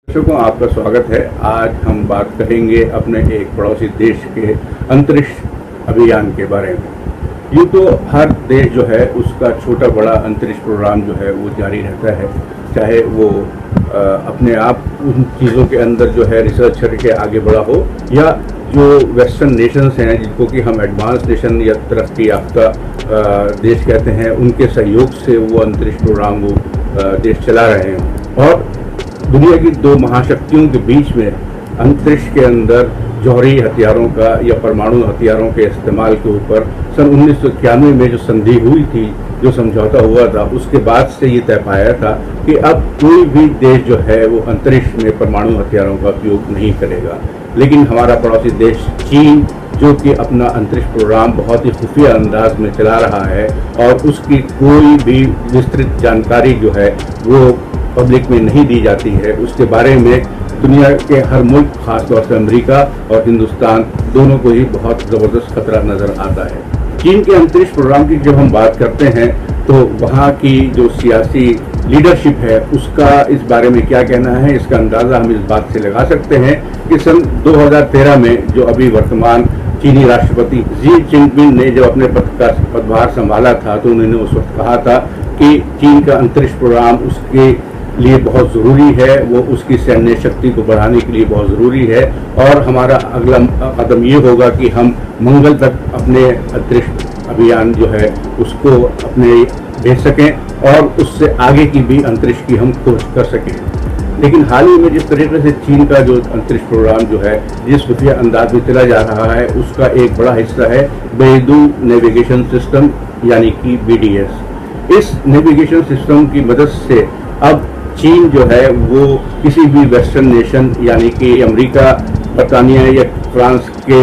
दर्शकों, आपका स्वागत है। आज हम बात करेंगे अपने एक पड़ोसी देश के अंतरिक्ष अभियान के बारे में। यूँ तो हर देश जो है उसका छोटा बड़ा अंतरिक्ष प्रोग्राम जो है वो जारी रहता है, चाहे वो अपने आप उन चीज़ों के अंदर जो है रिसर्च करके आगे बढ़ा हो, या जो वेस्टर्न नेशंस हैं जिनको कि हम एडवांस नेशन या तरक्की याफ्ता देश कहते हैं, उनके सहयोग से वो अंतरिक्ष प्रोग्राम वो देश चला रहे हैं। और दुनिया की दो महाशक्तियों के बीच में अंतरिक्ष के अंदर जौहरी हथियारों का या परमाणु हथियारों के इस्तेमाल के ऊपर सन 1991 में जो संधि हुई थी, जो समझौता हुआ था, उसके बाद से ये तय पाया था कि अब कोई भी देश जो है वो अंतरिक्ष में परमाणु हथियारों का उपयोग नहीं करेगा। लेकिन हमारा पड़ोसी देश चीन, जो कि अपना अंतरिक्ष प्रोग्राम बहुत ही खुफिया अंदाज में चला रहा है और उसकी कोई भी विस्तृत जानकारी जो है वो पब्लिक में नहीं दी जाती है, उसके बारे में दुनिया के हर मुल्क, खासतौर से अमेरिका और हिंदुस्तान, दोनों को ही बहुत ज़बरदस्त खतरा नज़र आता है। चीन के अंतरिक्ष प्रोग्राम की जब हम बात करते हैं तो वहाँ की जो सियासी लीडरशिप है उसका इस बारे में क्या कहना है, इसका अंदाज़ा हम इस बात से लगा सकते हैं कि सन 2013 में जो अभी वर्तमान चीनी राष्ट्रपति जी जिनपिंग ने जब अपने पद का पदभार संभाला था तो उन्होंने उस वक्त कहा था कि चीन का अंतरिक्ष प्रोग्राम उसके लिए बहुत ज़रूरी है, वो उसकी सैन्य शक्ति को बढ़ाने के लिए बहुत ज़रूरी है, और हमारा अगला कदम ये होगा कि हम मंगल तक अपने अंतरिक्ष अभियान जो है उसको अपने भेज सकें और उससे आगे की भी अंतरिक्ष की हम खोज कर सकें। लेकिन हाल ही में जिस तरीके से चीन का जो अंतरिक्ष प्रोग्राम जो है जिस खुफिया अंदाज में चला जा रहा है, उसका एक बड़ा हिस्सा है बेइदू नेविगेशन सिस्टम, यानी कि BDS। इस नेविगेशन सिस्टम की मदद से अब चीन जो है वो किसी भी वेस्टर्न नेशन यानी कि अमेरिका, बरतानिया या फ्रांस के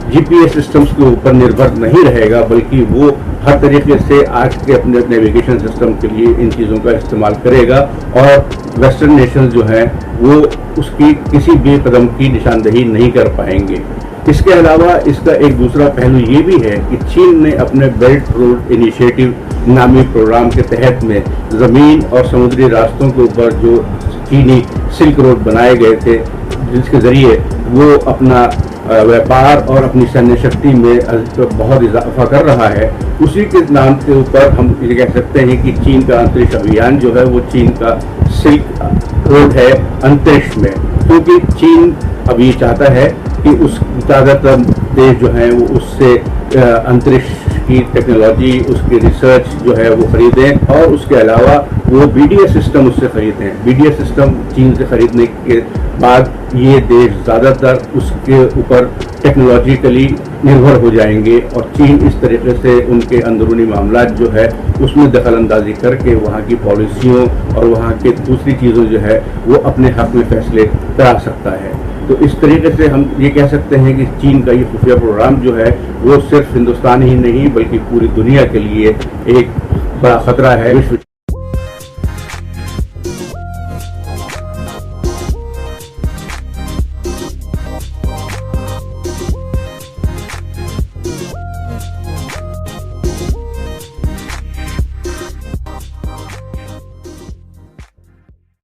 GPS सिस्टम्स के ऊपर निर्भर नहीं रहेगा, बल्कि वो हर तरीके से आज के अपने नेविगेशन सिस्टम के लिए इन चीज़ों का इस्तेमाल करेगा और वेस्टर्न नेशन जो हैं वो उसकी किसी भी कदम की निशानदेही नहीं कर पाएंगे। इसके अलावा इसका एक दूसरा पहलू ये भी है कि चीन ने अपने बेल्ट रोड इनिशिएटिव नामी प्रोग्राम के तहत में ज़मीन और समुद्री रास्तों के ऊपर जो चीनी सिल्क रोड बनाए गए थे, जिसके ज़रिए वो अपना व्यापार और अपनी सैन्य शक्ति में बहुत इजाफा कर रहा है, उसी के नाम के ऊपर हम ये कह सकते हैं कि चीन का अंतरिक्ष अभियान जो है वो चीन का सिल्क रोड है अंतरिक्ष में। क्योंकि चीन अब ये चाहता है कि उस ज़्यादातर देश जो हैं वो उससे अंतरिक्ष की टेक्नोलॉजी, उसकी रिसर्च जो है वो खरीदें, और उसके अलावा वो BDS सिस्टम उससे खरीदें। BDS सिस्टम चीन से खरीदने के बाद ये देश ज़्यादातर उसके ऊपर टेक्नोलॉजिकली निर्भर हो जाएंगे और चीन इस तरीके से उनके अंदरूनी मामला जो है उसमें दखल अंदाजी करके वहाँ की पॉलिसियों और वहाँ के दूसरी चीज़ों जो है वो अपने हक में फैसले करा सकता है। तो इस तरीके से हम ये कह सकते हैं कि चीन का ये खुफिया प्रोग्राम जो है वो सिर्फ हिंदुस्तान ही नहीं बल्कि पूरी दुनिया के लिए एक बड़ा खतरा है।